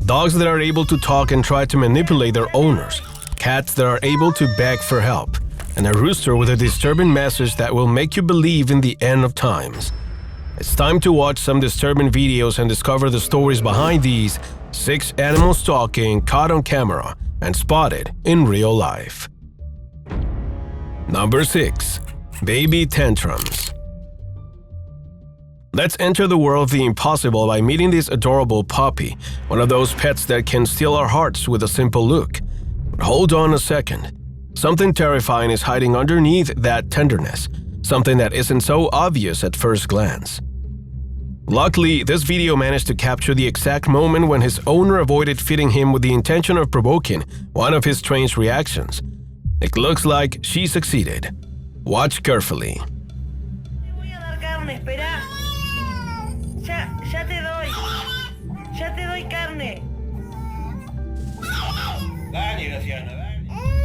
dogs that are able to talk and try to manipulate their owners, cats that are able to beg for help, and a rooster with a disturbing message that will make you believe in the end of times. It's time to watch some disturbing videos and discover the stories behind these 6 animals talking caught on camera and spotted in real life. Number 6. Baby Tantrums. Let's enter the world of the impossible by meeting this adorable puppy, one of those pets that can steal our hearts with a simple look. But hold on a second. Something terrifying is hiding underneath that tenderness, something that isn't so obvious at first glance. Luckily, this video managed to capture the exact moment when his owner avoided feeding him with the intention of provoking one of his strange reactions. It looks like she succeeded. Watch carefully.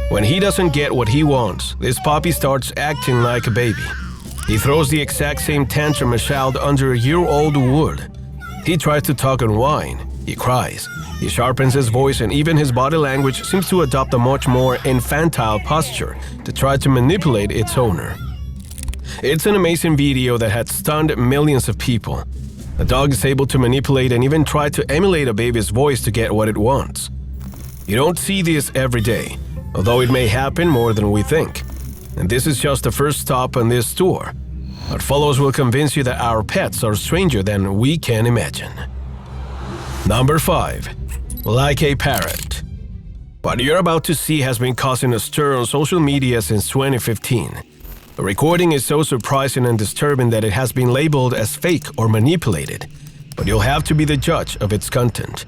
When he doesn't get what he wants, this puppy starts acting like a baby. He throws the exact same tantrum a child under a year-old would. He tries to talk and whine. He cries. He sharpens his voice, and even his body language seems to adopt a much more infantile posture to try to manipulate its owner. It's an amazing video that had stunned millions of people. The dog is able to manipulate and even try to emulate a baby's voice to get what it wants. You don't see this every day, although it may happen more than we think. And this is just the first stop on this tour. What follows will convince you that our pets are stranger than we can imagine. Number 5. Like a Parrot. What you're about to see has been causing a stir on social media since 2015. The recording is so surprising and disturbing that it has been labeled as fake or manipulated, but you'll have to be the judge of its content.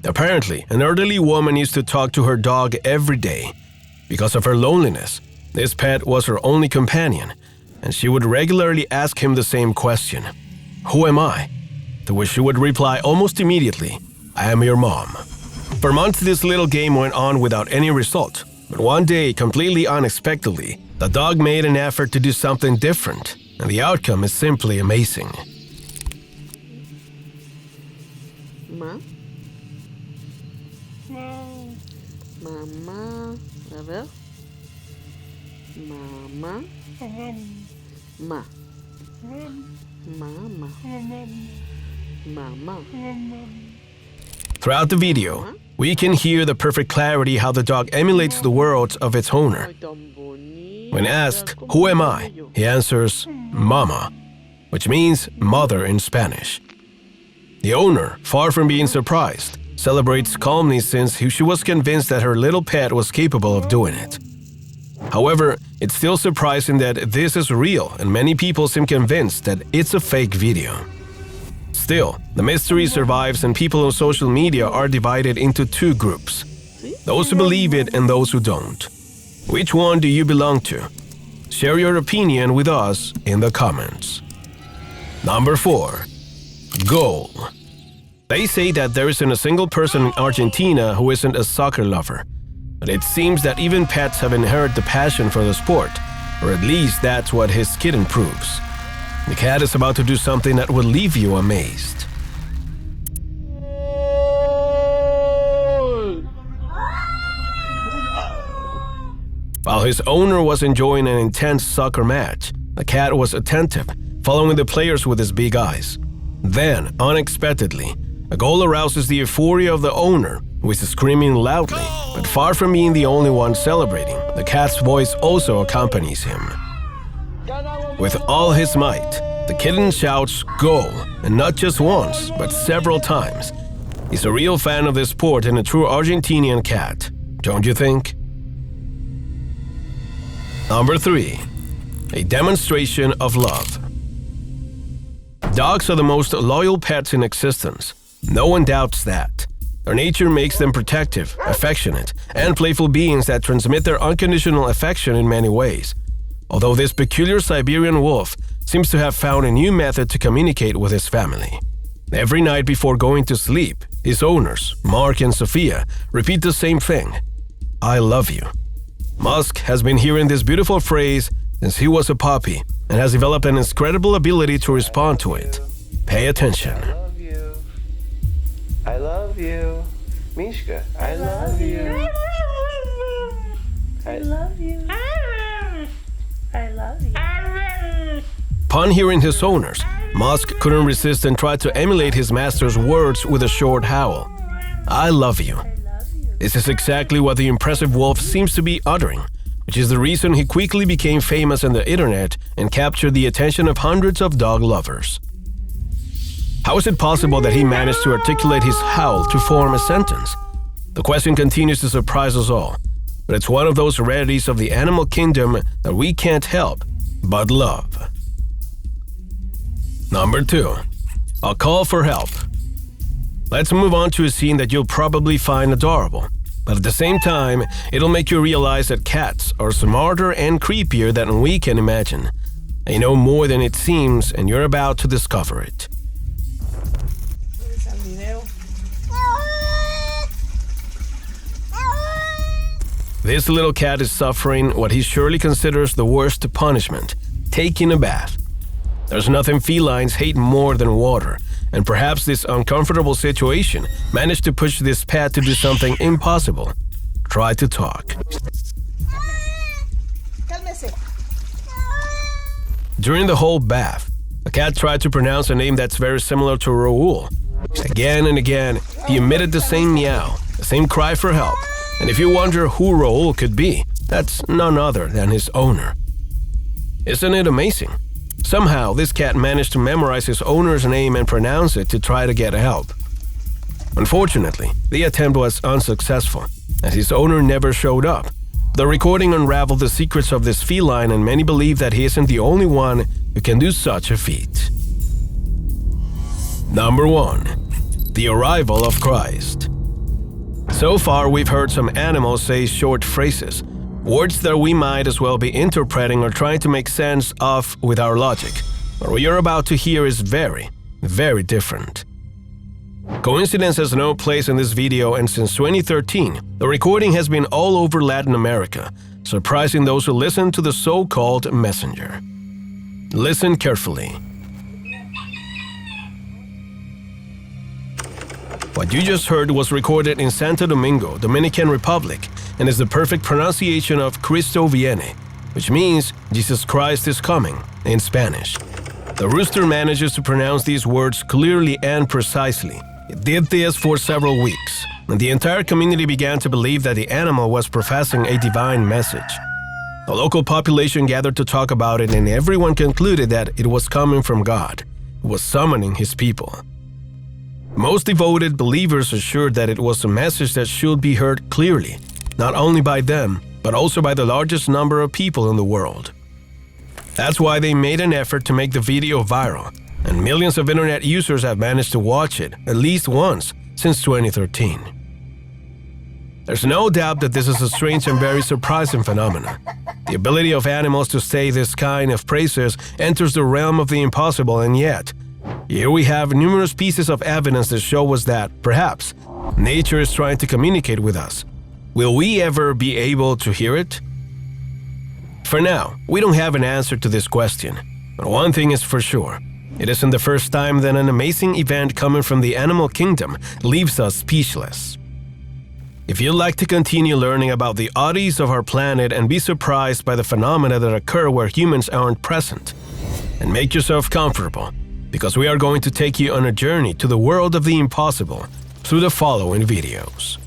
Apparently, an elderly woman used to talk to her dog every day. Because of her loneliness, this pet was her only companion, and she would regularly ask him the same question, "Who am I?" To which she would reply almost immediately, "I am your mom." For months, this little game went on without any result, but one day, completely unexpectedly, the dog made an effort to do something different, and the outcome is simply amazing. Ma? Mamá, a ver. Mamá. Ma. Mama. Mama. Throughout the video, we can hear the perfect clarity how the dog emulates the words of its owner. When asked, "Who am I?" he answers, "Mama," which means mother in Spanish. The owner, far from being surprised, celebrates calmly since she was convinced that her little pet was capable of doing it. However, it's still surprising that this is real, and many people seem convinced that it's a fake video. Still, the mystery survives, and people on social media are divided into 2 groups: those who believe it and those who don't. Which one do you belong to? Share your opinion with us in the comments. Number 4. Goal. They say that there isn't a single person in Argentina who isn't a soccer lover. But it seems that even pets have inherited the passion for the sport, or at least that's what his kitten proves. The cat is about to do something that will leave you amazed. While his owner was enjoying an intense soccer match, the cat was attentive, following the players with his big eyes. Then, unexpectedly, a goal arouses the euphoria of the owner, who is screaming loudly, but far from being the only one celebrating, the cat's voice also accompanies him. With all his might, the kitten shouts "Goal!" and not just once, but several times. He's a real fan of this sport and a true Argentinian cat, don't you think? Number 3. A demonstration of love. Dogs are the most loyal pets in existence. No one doubts that. Their nature makes them protective, affectionate, and playful beings that transmit their unconditional affection in many ways. Although this peculiar Siberian wolf seems to have found a new method to communicate with his family. Every night before going to sleep, his owners, Mark and Sophia, repeat the same thing: "I love you." Musk has been hearing this beautiful phrase since he was a puppy and has developed an incredible ability to respond to it. Pay attention. I love you. you. Mishka, I love you. I love you. I love you. Upon hearing his owners, Musk couldn't resist and tried to emulate his master's words with a short howl. I love you. This is exactly what the impressive wolf seems to be uttering, which is the reason he quickly became famous on the internet and captured the attention of hundreds of dog lovers. How is it possible that he managed to articulate his howl to form a sentence? The question continues to surprise us all, but it's one of those rarities of the animal kingdom that we can't help but love. Number 2. A call for help. Let's move on to a scene that you'll probably find adorable, but at the same time, it'll make you realize that cats are smarter and creepier than we can imagine. They know more than it seems, and you're about to discover it. This little cat is suffering what he surely considers the worst punishment, taking a bath. There's nothing felines hate more than water, and perhaps this uncomfortable situation managed to push this pet to do something impossible. Try to talk. During the whole bath, the cat tried to pronounce a name that's very similar to Raoul. Again and again, he emitted the same meow, the same cry for help. And if you wonder who Raoul could be, that's none other than his owner. Isn't it amazing? Somehow, this cat managed to memorize his owner's name and pronounce it to try to get help. Unfortunately, the attempt was unsuccessful, as his owner never showed up. The recording unraveled the secrets of this feline, and many believe that he isn't the only one who can do such a feat. Number 1. The arrival of Christ. So far, we've heard some animals say short phrases, words that we might as well be interpreting or trying to make sense of with our logic. What we are about to hear is very, very different. Coincidence has no place in this video, and since 2013, the recording has been all over Latin America, surprising those who listen to the so-called messenger. Listen carefully. What you just heard was recorded in Santo Domingo, Dominican Republic, and is the perfect pronunciation of Cristo viene, which means Jesus Christ is coming in Spanish. The rooster manages to pronounce these words clearly and precisely. It did this for several weeks, and the entire community began to believe that the animal was professing a divine message. The local population gathered to talk about it, and everyone concluded that it was coming from God, who was summoning his people. Most devoted believers assured that it was a message that should be heard clearly, not only by them, but also by the largest number of people in the world. That's why they made an effort to make the video viral, and millions of internet users have managed to watch it at least once since 2013. There's no doubt that this is a strange and very surprising phenomenon. The ability of animals to say this kind of praises enters the realm of the impossible, and yet, here we have numerous pieces of evidence that show us that, perhaps, nature is trying to communicate with us. Will we ever be able to hear it? For now, we don't have an answer to this question, but one thing is for sure. It isn't the first time that an amazing event coming from the animal kingdom leaves us speechless. If you'd like to continue learning about the oddities of our planet and be surprised by the phenomena that occur where humans aren't present, then make yourself comfortable, because we are going to take you on a journey to the world of the impossible through the following videos.